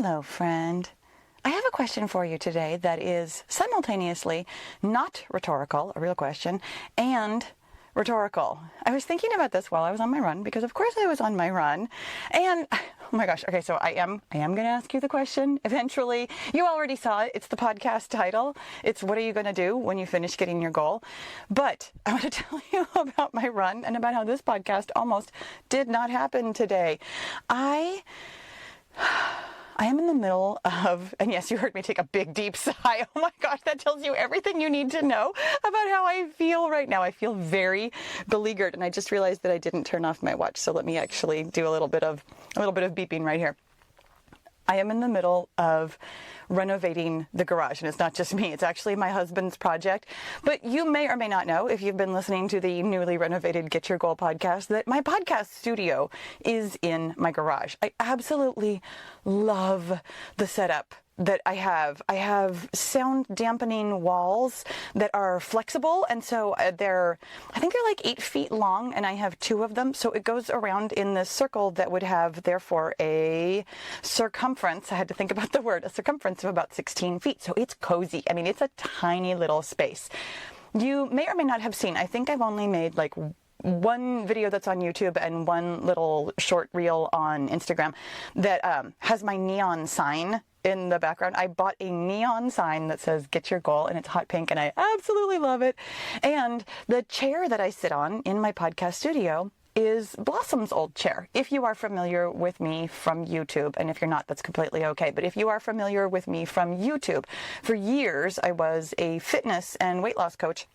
Hello, friend. I have a question for you today that is simultaneously not rhetorical, a real question, and rhetorical. I was thinking about this while I was on my run, because of course I was on my run. And oh my gosh, okay, so I am going to ask you the question eventually. You already saw it. It's the podcast title. It's what are you going to do when you finish getting your goal? But I want to tell you about my run and about how this podcast almost did not happen today. I am in the middle of, and yes, you heard me take a big, deep sigh. Oh my gosh, that tells you everything you need to know about how I feel right now. I feel very beleaguered, and I just realized that I didn't turn off my watch. So let me actually do a little bit of beeping right here. I am in the middle of renovating the garage, and it's not just me, it's actually my husband's project. But you may or may not know, if you've been listening to the newly renovated Get Your Goal podcast, that my podcast studio is in my garage. I absolutely love the setup that I have. I have sound dampening walls that are flexible, and so I think they're like 8 feet long, and I have 2 of them, so it goes around in this circle that would have therefore a circumference, I had to think about the word, a circumference of about 16 feet. So it's cozy. I mean, it's a tiny little space. You may or may not have seen, I think I've only made like one video that's on YouTube and one little short reel on Instagram that has my neon sign in the background. I bought a neon sign that says Get Your Goal, and it's hot pink, and I absolutely love it. And the chair that I sit on in my podcast studio is Blossom's old chair. If you are familiar with me from YouTube, and if you're not, that's completely okay. But if you are familiar with me from YouTube, for years I was a fitness and weight loss coach.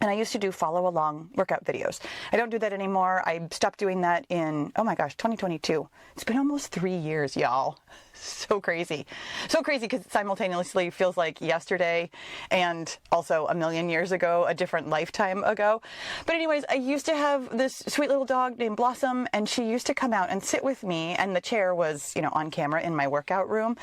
And I used to do follow-along workout videos. I don't do that anymore. I stopped doing that in, oh my gosh, 2022. It's been almost 3 years, y'all. So crazy. So crazy because it simultaneously feels like yesterday and also a million years ago, a different lifetime ago. But anyways, I used to have this sweet little dog named Blossom, and she used to come out and sit with me, and the chair was, on camera in my workout room.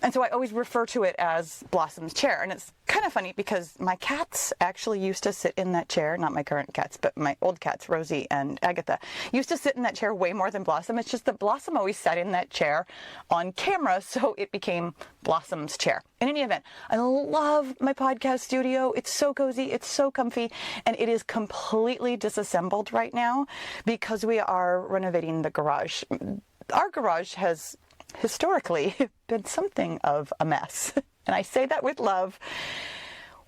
And so I always refer to it as Blossom's chair. And it's kind of funny because my cats actually used to sit in that chair, not my current cats, but my old cats, Rosie and Agatha, used to sit in that chair way more than Blossom. It's just that Blossom always sat in that chair on camera, so it became Blossom's chair. In any event, I love my podcast studio. It's so cozy, it's so comfy, and it is completely disassembled right now because we are renovating the garage. Our garage has historically been something of a mess, and I say that with love.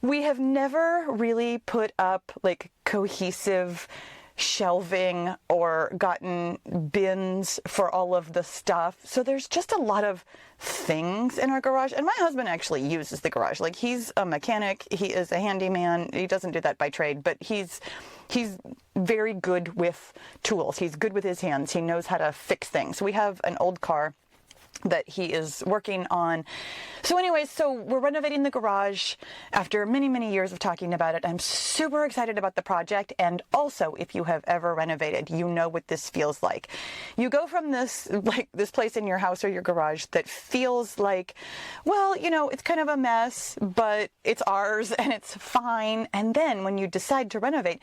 We have never really put up like cohesive shelving or gotten bins for all of the stuff. So there's just a lot of things in our garage. And my husband actually uses the garage. Like, he's a mechanic. He is a handyman. He doesn't do that by trade, but he's very good with tools. He's good with his hands. He knows how to fix things. We have an old car that he is working on. So anyways, so we're renovating the garage after many, many years of talking about it. I'm super excited about the project. And also, if you have ever renovated, you know what this feels like. You go from this place in your house or your garage that feels like, well, it's kind of a mess, but it's ours and it's fine. And then when you decide to renovate,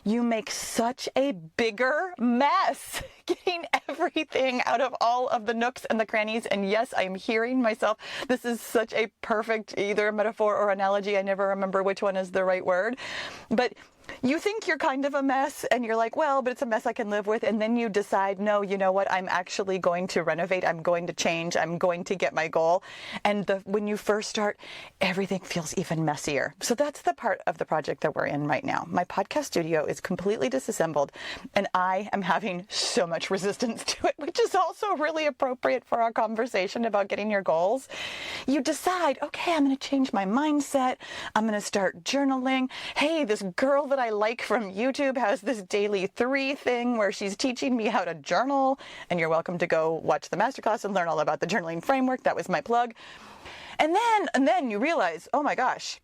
you make such a bigger mess, getting everything out of all of the nooks and the crannies. And yes, I'm hearing myself. This is such a perfect either metaphor or analogy. I never remember which one is the right word. But you think you're kind of a mess, and you're like, well, but it's a mess I can live with. And then you decide, no, you know what? I'm actually going to renovate. I'm going to change. I'm going to get my goal. And when you first start, everything feels even messier. So that's the part of the project that we're in right now. My podcast studio is completely disassembled, and I am having so much resistance to it, which is also really appropriate for our conversation about getting your goals. You decide, okay, I'm going to change my mindset. I'm going to start journaling. Hey, this girl that I like from YouTube has this daily 3 thing where she's teaching me how to journal, and you're welcome to go watch the masterclass and learn all about the journaling framework. That was my plug. And then you realize, oh my gosh,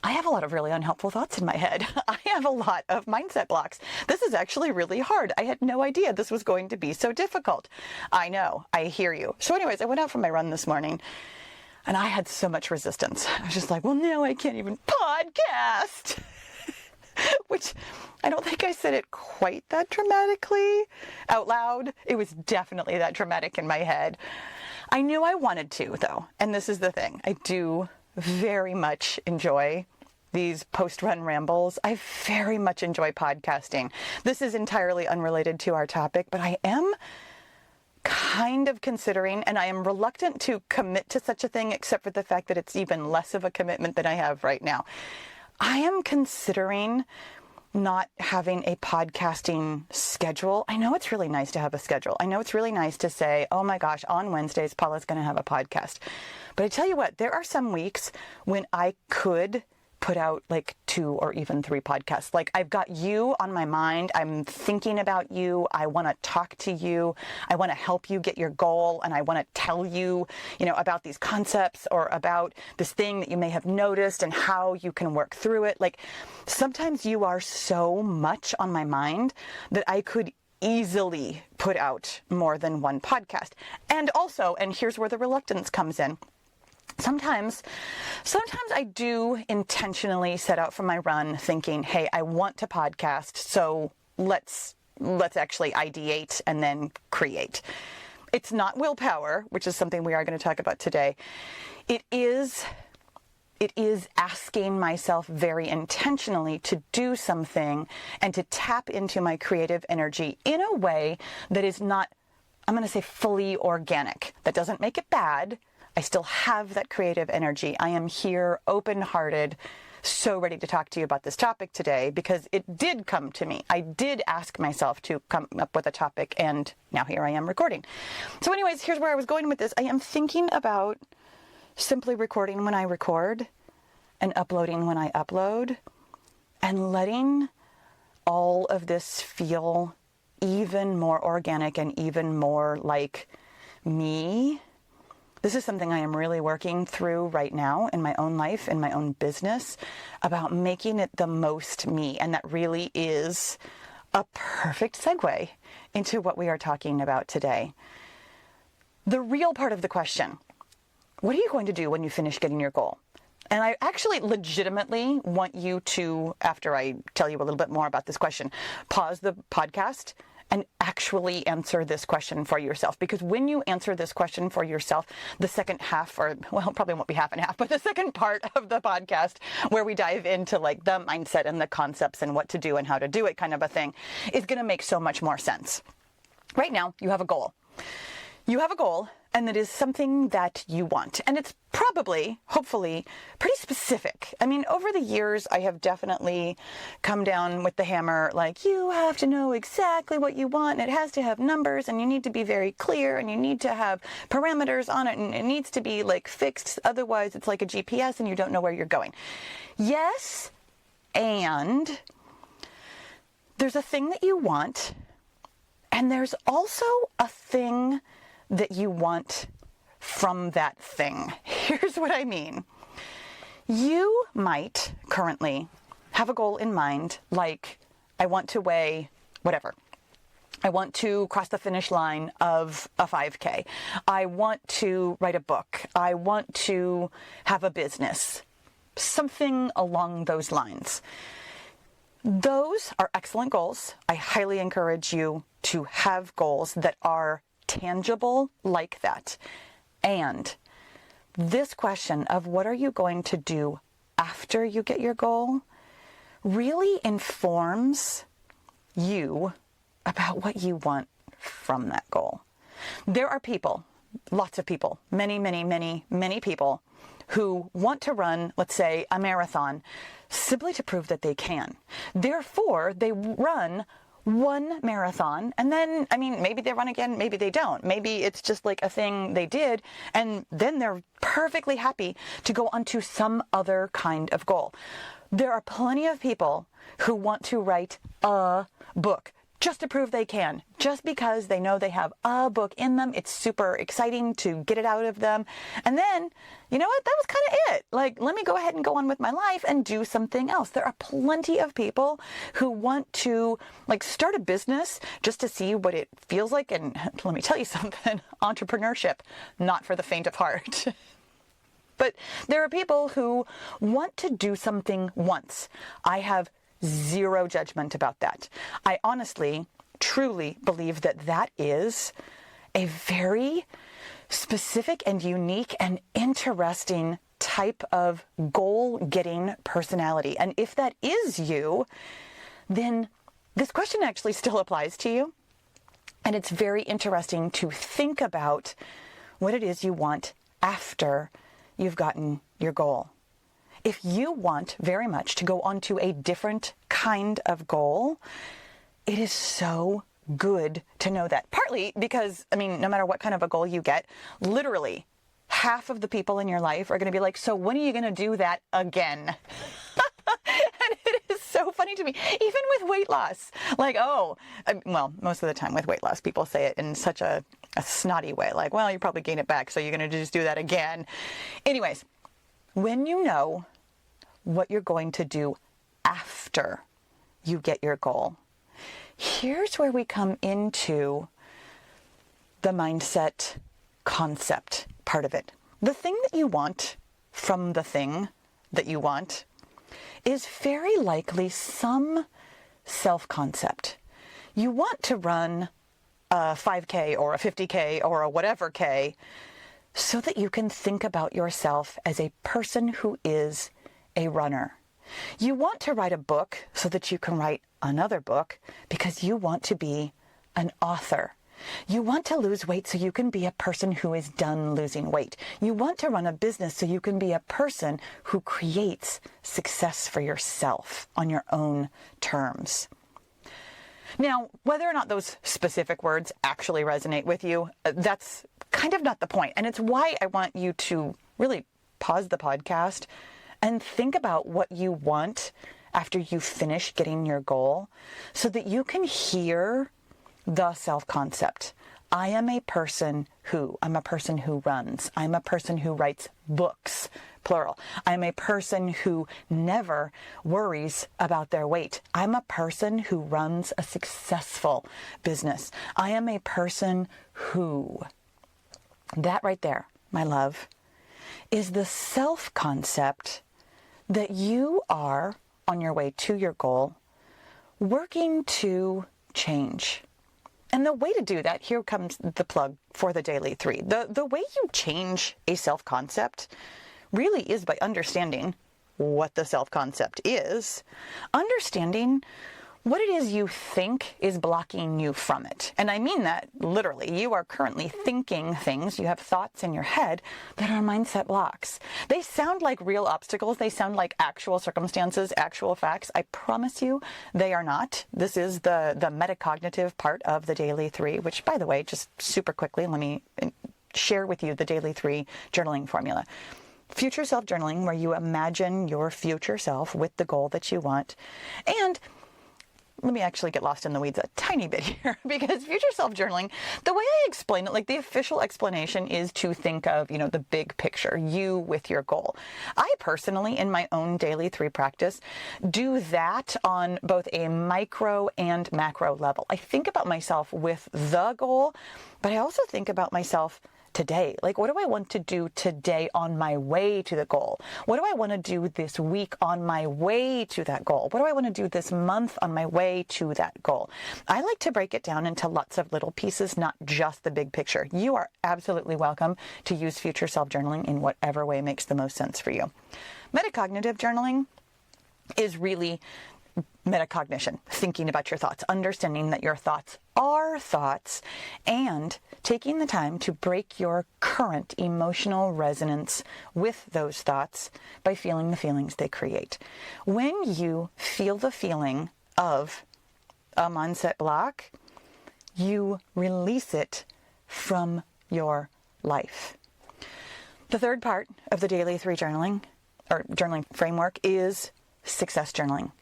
I have a lot of really unhelpful thoughts in my head. I have a lot of mindset blocks. This is actually really hard. I had no idea this was going to be so difficult. I know, I hear you. So anyways, I went out for my run this morning, and I had so much resistance. I was just like, well, now I can't even podcast. Which I don't think I said it quite that dramatically out loud. It was definitely that dramatic in my head. I knew I wanted to, though, and this is the thing. I do very much enjoy these post-run rambles. I very much enjoy podcasting. This is entirely unrelated to our topic, but I am kind of considering, and I am reluctant to commit to such a thing, except for the fact that it's even less of a commitment than I have right now. I am considering not having a podcasting schedule. I know it's really nice to have a schedule. I know it's really nice to say, oh my gosh, on Wednesdays, Paula's going to have a podcast. But I tell you what, there are some weeks when I could put out like 2 or even 3 podcasts. Like, I've got you on my mind. I'm thinking about you. I want to talk to you. I want to help you get your goal. And I want to tell you, about these concepts or about this thing that you may have noticed and how you can work through it. Like, sometimes you are so much on my mind that I could easily put out more than one podcast. And also, and here's where the reluctance comes in, Sometimes I do intentionally set out for my run thinking, hey, I want to podcast, so let's actually ideate and then create. It's not willpower, which is something we are going to talk about today. It is asking myself very intentionally to do something and to tap into my creative energy in a way that is not, I'm going to say, fully organic. That doesn't make it bad. I still have that creative energy. I am here, open-hearted, so ready to talk to you about this topic today because it did come to me. I did ask myself to come up with a topic, and now here I am recording. So anyways, here's where I was going with this. I am thinking about simply recording when I record and uploading when I upload and letting all of this feel even more organic and even more like me. This is something I am really working through right now in my own life, in my own business, about making it the most me. And that really is a perfect segue into what we are talking about today. The real part of the question, what are you going to do when you finish getting your goal? And I actually legitimately want you to, after I tell you a little bit more about this question, pause the podcast and actually answer this question for yourself. Because when you answer this question for yourself, the second half, or well, probably won't be half and half, but the second part of the podcast where we dive into like the mindset and the concepts and what to do and how to do it kind of a thing is going to make so much more sense. Right now, you have a goal. You have a goal, and it is something that you want. And it's probably, hopefully, pretty specific. I mean, over the years, I have definitely come down with the hammer, like, you have to know exactly what you want, and it has to have numbers, and you need to be very clear, and you need to have parameters on it, and it needs to be, like, fixed. Otherwise, it's like a GPS, and you don't know where you're going. Yes, and there's a thing that you want, and there's also a thing that you want from that thing. Here's what I mean. You might currently have a goal in mind, like, I want to weigh whatever. I want to cross the finish line of a 5K. I want to write a book. I want to have a business. Something along those lines. Those are excellent goals. I highly encourage you to have goals that are tangible like that. And this question of what are you going to do after you get your goal really informs you about what you want from that goal. There are people, lots of people, many people who want to run, let's say, a marathon simply to prove that they can. Therefore, they run one marathon, and then, maybe they run again, maybe they don't. Maybe it's just like a thing they did, and then they're perfectly happy to go on to some other kind of goal. There are plenty of people who want to write a book just to prove they can, just because they know they have a book in them. It's super exciting to get it out of them. And then, you know what? That was kind of it. Like, let me go ahead and go on with my life and do something else. There are plenty of people who want to, like, start a business just to see what it feels like. And let me tell you something, entrepreneurship, not for the faint of heart. But there are people who want to do something once. I have zero judgment about that. I honestly, truly believe that that is a very specific and unique and interesting type of goal-getting personality. And if that is you, then this question actually still applies to you. And it's very interesting to think about what it is you want after you've gotten your goal. If you want very much to go on to a different kind of goal, it is so good to know that. Partly because, no matter what kind of a goal you get, literally half of the people in your life are going to be like, so when are you going to do that again? And it is so funny to me, even with weight loss. Like, most of the time with weight loss, people say it in such a snotty way. Like, well, you probably gain it back, so you're going to just do that again. Anyways, when you know what you're going to do after you get your goal, here's where we come into the mindset concept part of it. The thing that you want from the thing that you want is very likely some self-concept. You want to run a 5K or a 50K or a whatever K so that you can think about yourself as a person who is a runner. You want to write a book so that you can write another book because you want to be an author. You want to lose weight so you can be a person who is done losing weight. You want to run a business so you can be a person who creates success for yourself on your own terms. Now, whether or not those specific words actually resonate with you, that's kind of not the point. And it's why I want you to really pause the podcast and think about what you want after you finish getting your goal so that you can hear the self-concept. I am a person who runs. I'm a person who writes books, plural. I'm a person who never worries about their weight. I'm a person who runs a successful business. I am a person who, that right there, my love, is the self-concept that you are on your way to your goal, working to change. And the way to do that, here comes the plug for the Daily 3. The way you change a self-concept really is by understanding what the self-concept is, understanding what it is you think is blocking you from it. And I mean that literally. You are currently thinking things, you have thoughts in your head that are mindset blocks. They sound like real obstacles. They sound like actual circumstances, actual facts. I promise you they are not. This is the metacognitive part of the Daily 3, which, by the way, just super quickly, let me share with you the Daily 3 journaling formula. Future self journaling, where you imagine your future self with the goal that you want. And let me actually get lost in the weeds a tiny bit here, because future self-journaling, the way I explain it, like the official explanation is to think of, the big picture, you with your goal. I personally, in my own Daily 3 practice, do that on both a micro and macro level. I think about myself with the goal, but I also think about myself today. Like, what do I want to do today on my way to the goal? What do I want to do this week on my way to that goal? What do I want to do this month on my way to that goal? I like to break it down into lots of little pieces, not just the big picture. You are absolutely welcome to use future self-journaling in whatever way makes the most sense for you. Metacognitive journaling is really metacognition, thinking about your thoughts, understanding that your thoughts are thoughts, and taking the time to break your current emotional resonance with those thoughts by feeling the feelings they create. When you feel the feeling of a mindset block, you release it from your life. The third part of the Daily 3 journaling, or journaling framework, is success journaling.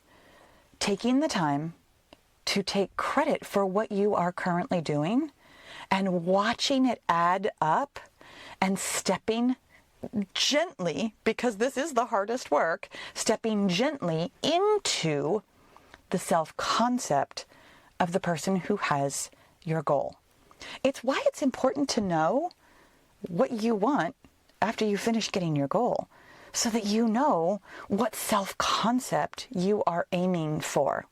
Taking the time to take credit for what you are currently doing and watching it add up and stepping gently, because this is the hardest work, stepping gently into the self-concept of the person who has your goal. It's why it's important to know what you want after you finish getting your goal, so that you know what self-concept you are aiming for.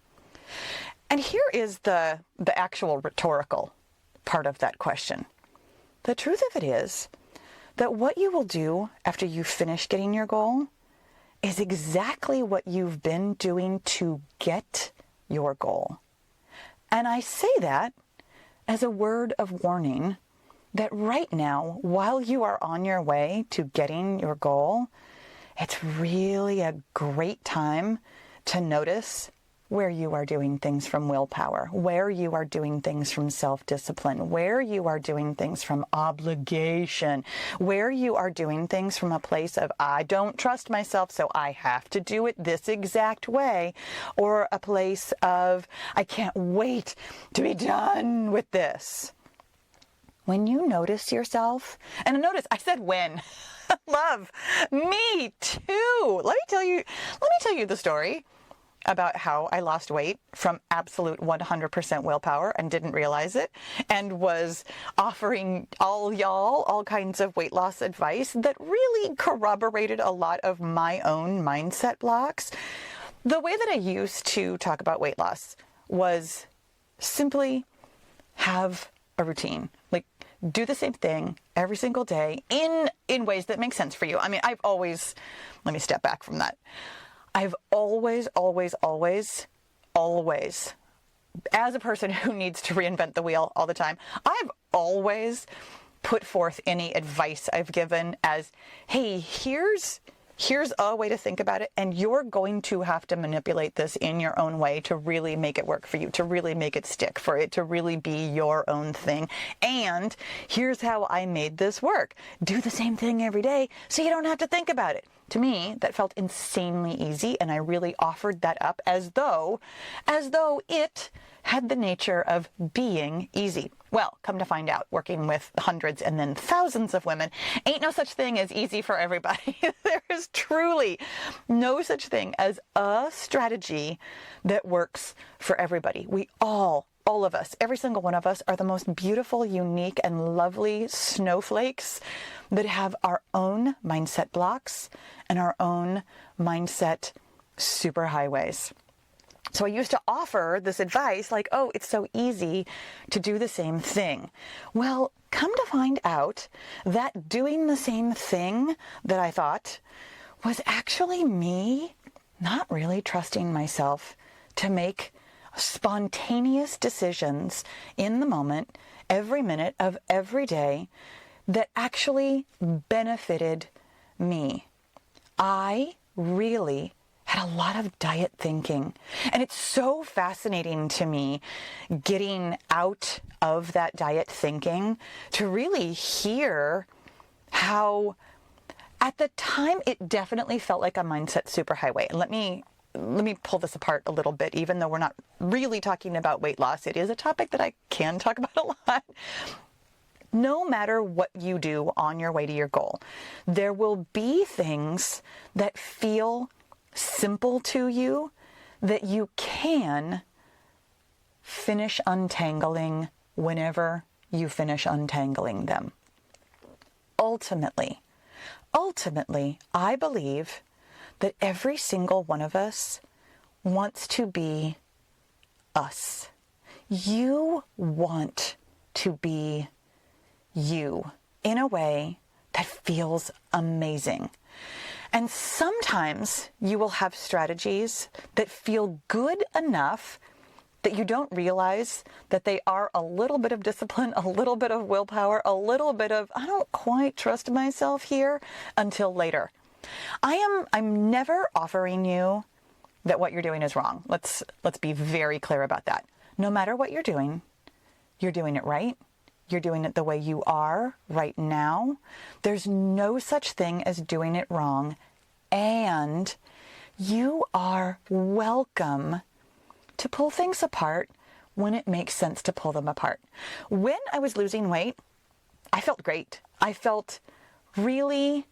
And here is the actual rhetorical part of that question. the truth of it is that what you will do after you finish getting your goal is exactly what you've been doing to get your goal. And I say that as a word of warning that right now, while you are on your way to getting your goal, it's really a great time to notice where you are doing things from willpower, where you are doing things from self-discipline, where you are doing things from obligation, where you are doing things from a place of, I don't trust myself, so I have to do it this exact way, or a place of, I can't wait to be done with this. When you notice yourself, and notice I said when, love, me too. Let me tell you the story about how I lost weight from absolute 100% willpower and didn't realize it, and was offering all y'all all kinds of weight loss advice that really corroborated a lot of my own mindset blocks. The way that I used to talk about weight loss was simply have a routine. Like, do the same thing every single day in ways that make sense for you. I mean, let me step back from that. I've always, as a person who needs to reinvent the wheel all the time, I've always put forth any advice I've given as, hey, here's a way to think about it, and you're going to have to manipulate this in your own way to really make it work for you, to really make it stick, for it to really be your own thing. And here's how I made this work. Do the same thing every day so you don't have to think about it. To me, that felt insanely easy, and I really offered that up as though it had the nature of being easy. Well, come to find out, working with hundreds and then thousands of women, ain't no such thing as easy for everybody. There is truly no such thing as a strategy that works for everybody. We all of us, every single one of us, are the most beautiful, unique, and lovely snowflakes that have our own mindset blocks and our own mindset superhighways. So I used to offer this advice like, oh, it's so easy to do the same thing. Well, come to find out that doing the same thing that I thought was actually me not really trusting myself to make spontaneous decisions in the moment, every minute of every day, that actually benefited me. I really had a lot of diet thinking. And it's so fascinating to me getting out of that diet thinking to really hear how at the time it definitely felt like a mindset superhighway. And let me pull this apart a little bit, even though we're not really talking about weight loss. It is a topic that I can talk about a lot. No matter what you do on your way to your goal, there will be things that feel simple to you that you can finish untangling whenever you finish untangling them. Ultimately, I believe that every single one of us wants to be us. You want to be you in a way that feels amazing. And sometimes you will have strategies that feel good enough that you don't realize that they are a little bit of discipline, a little bit of willpower, a little bit of, I don't quite trust myself here, until later. I'm never offering you that what you're doing is wrong. Let's be very clear about that. No matter what you're doing it right. You're doing it the way you are right now. There's no such thing as doing it wrong. And you are welcome to pull things apart when it makes sense to pull them apart. When I was losing weight, I felt great. I felt really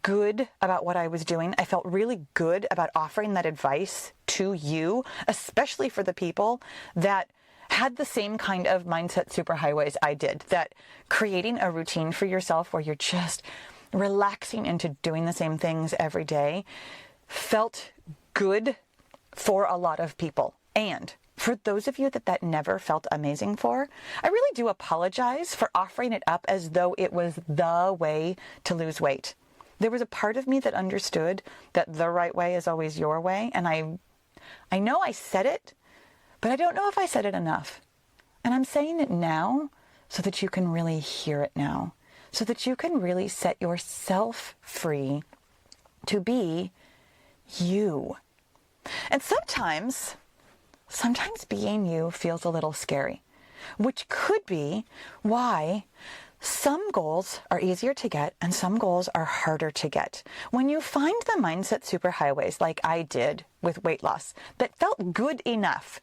good about what I was doing. I felt really good about offering that advice to you, especially for the people that had the same kind of mindset superhighways I did, that creating a routine for yourself where you're just relaxing into doing the same things every day felt good for a lot of people. And For those of you that never felt amazing for, I really do apologize for offering it up as though it was the way to lose weight. There was a part of me that understood that the right way is always your way. And I know I said it, but I don't know if I said it enough. And I'm saying it now so that you can really hear it now, so that you can really set yourself free to be you. And sometimes being you feels a little scary, which could be why some goals are easier to get and some goals are harder to get. When you find the mindset superhighways like I did with weight loss that felt good enough,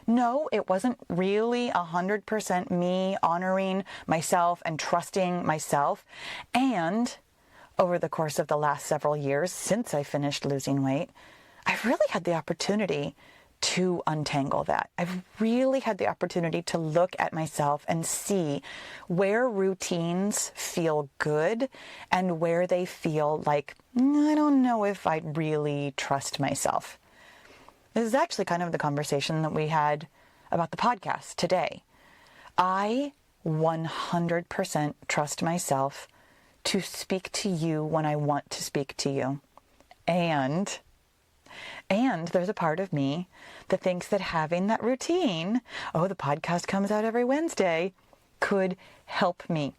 no, it wasn't really 100% me honoring myself and trusting myself. And over the course of the last several years since I finished losing weight, I've really had the opportunity to untangle that. I've really had the opportunity to look at myself and see where routines feel good and where they feel like, I don't know if I really trust myself. This is actually kind of the conversation that we had about the podcast today. I 100% trust myself to speak to you when I want to speak to you. And there's a part of me that thinks that having that routine, the podcast comes out every Wednesday, could help me.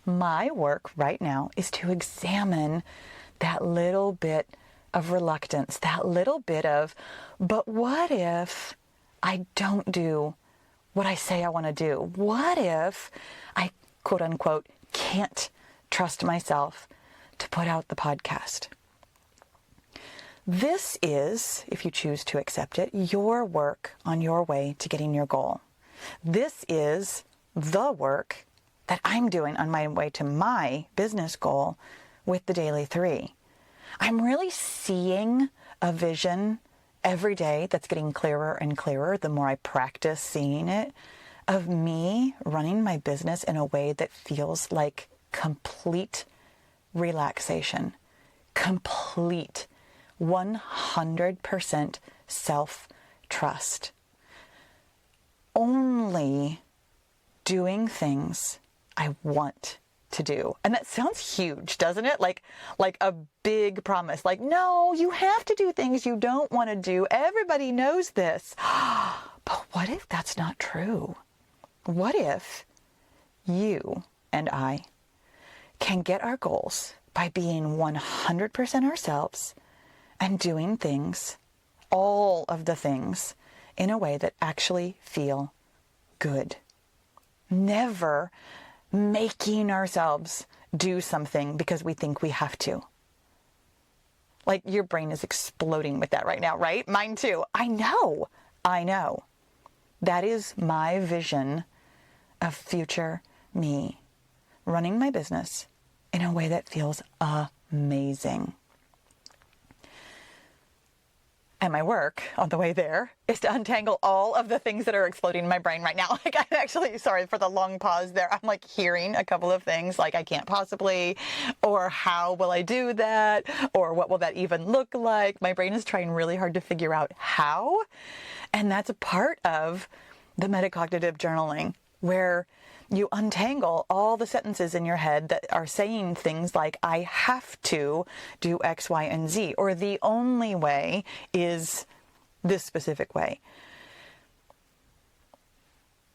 My work right now is to examine that little bit of reluctance, that little bit of, but what if I don't do what I say I want to do? What if I, quote unquote, can't trust myself to put out the podcast? This is, if you choose to accept it, your work on your way to getting your goal. This is the work that I'm doing on my way to my business goal with the Daily 3. I'm really seeing a vision every day that's getting clearer and clearer the more I practice seeing it, of me running my business in a way that feels like complete relaxation, complete 100% self-trust. Only doing things I want to do. And that sounds huge, doesn't it? Like a big promise. Like, no, you have to do things you don't want to do. Everybody knows this. But what if that's not true? What if you and I can get our goals by being 100% ourselves and doing things, all of the things, in a way that actually feel good? Never making ourselves do something because we think we have to. Like, your brain is exploding with that right now, right? Mine too. I know. That is my vision of future me, running my business in a way that feels amazing. And my work on the way there is to untangle all of the things that are exploding in my brain right now. Like, I'm actually, sorry for the long pause there. I'm like hearing a couple of things like I can't possibly, or how will I do that? Or what will that even look like? My brain is trying really hard to figure out how. And that's a part of the metacognitive journaling, where you untangle all the sentences in your head that are saying things like, I have to do X, Y, and Z, or the only way is this specific way.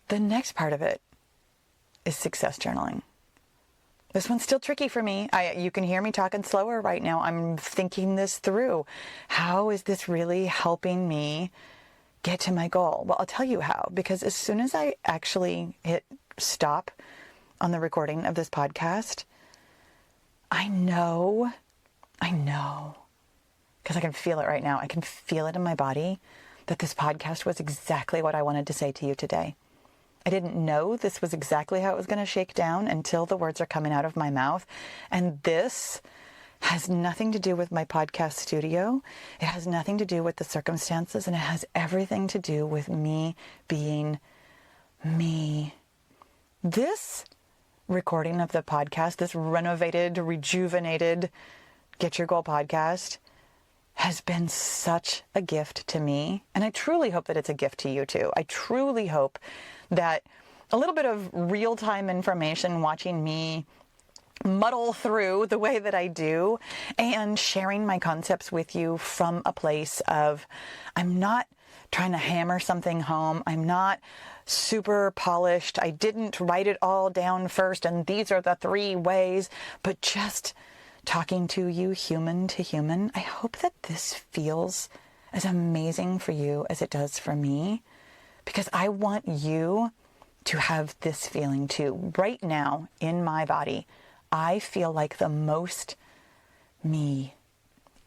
The next part of it is success journaling. This one's still tricky for me. You can hear me talking slower right now. I'm thinking this through. How is this really helping me get to my goal? Well, I'll tell you how, because as soon as I actually hit stop on the recording of this podcast, I know, because I can feel it right now. I can feel it in my body that this podcast was exactly what I wanted to say to you today. I didn't know this was exactly how it was going to shake down until the words are coming out of my mouth. And this has nothing to do with my podcast studio. It has nothing to do with the circumstances, and it has everything to do with me being me. This recording of the podcast, this renovated, rejuvenated Get Your Goal podcast, has been such a gift to me. And I truly hope that it's a gift to you too. I truly hope that a little bit of real-time information, watching me muddle through the way that I do and sharing my concepts with you from a place of, I'm not trying to hammer something home. I'm not super polished. I didn't write it all down first, and these are the 3 ways, but just talking to you human to human. I hope that this feels as amazing for you as it does for me, because I want you to have this feeling too. Right now in my body, I feel like the most me,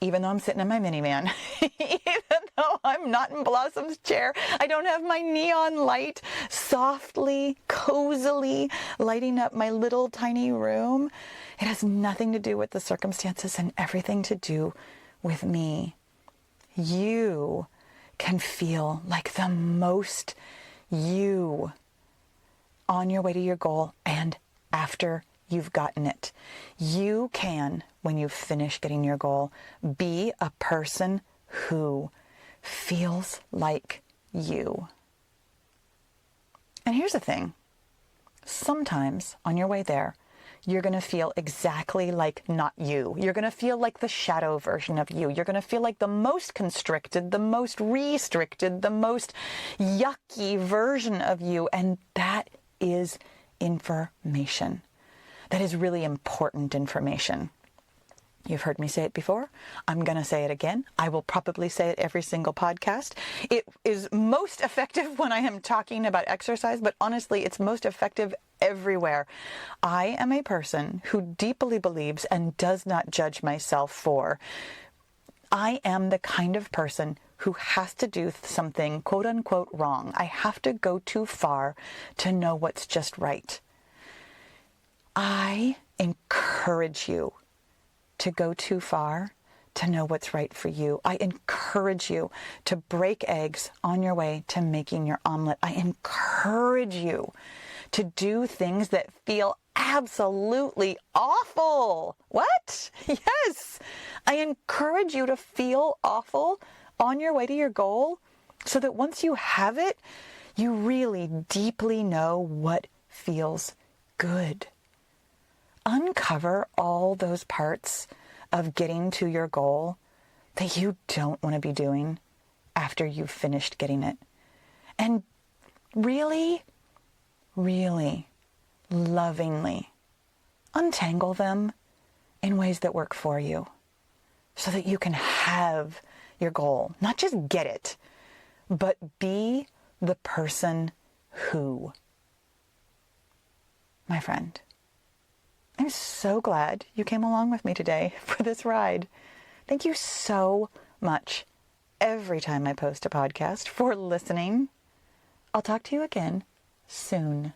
even though I'm sitting in my minivan, even though I'm not in Blossom's chair. I don't have my neon light softly, cozily lighting up my little tiny room. It has nothing to do with the circumstances and everything to do with me. You can feel like the most you on your way to your goal and after you've gotten it. You can, when you finish getting your goal, be a person who feels like you. And here's the thing. Sometimes on your way there, you're going to feel exactly like not you. You're going to feel like the shadow version of you. You're going to feel like the most constricted, the most restricted, the most yucky version of you. And that is information. That is really important information. You've heard me say it before. I'm going to say it again. I will probably say it every single podcast. It is most effective when I am talking about exercise, but honestly, it's most effective everywhere. I am a person who deeply believes and does not judge myself for. I am the kind of person who has to do something quote unquote wrong. I have to go too far to know what's just right. I encourage you to go too far to know what's right for you. I encourage you to break eggs on your way to making your omelet. I encourage you to do things that feel absolutely awful. What? Yes. I encourage you to feel awful on your way to your goal so that once you have it, you really deeply know what feels good. Uncover all those parts of getting to your goal that you don't want to be doing after you've finished getting it. And really, really lovingly untangle them in ways that work for you so that you can have your goal. Not just get it, but be the person who. My friend, I'm so glad you came along with me today for this ride. Thank you so much every time I post a podcast for listening. I'll talk to you again soon.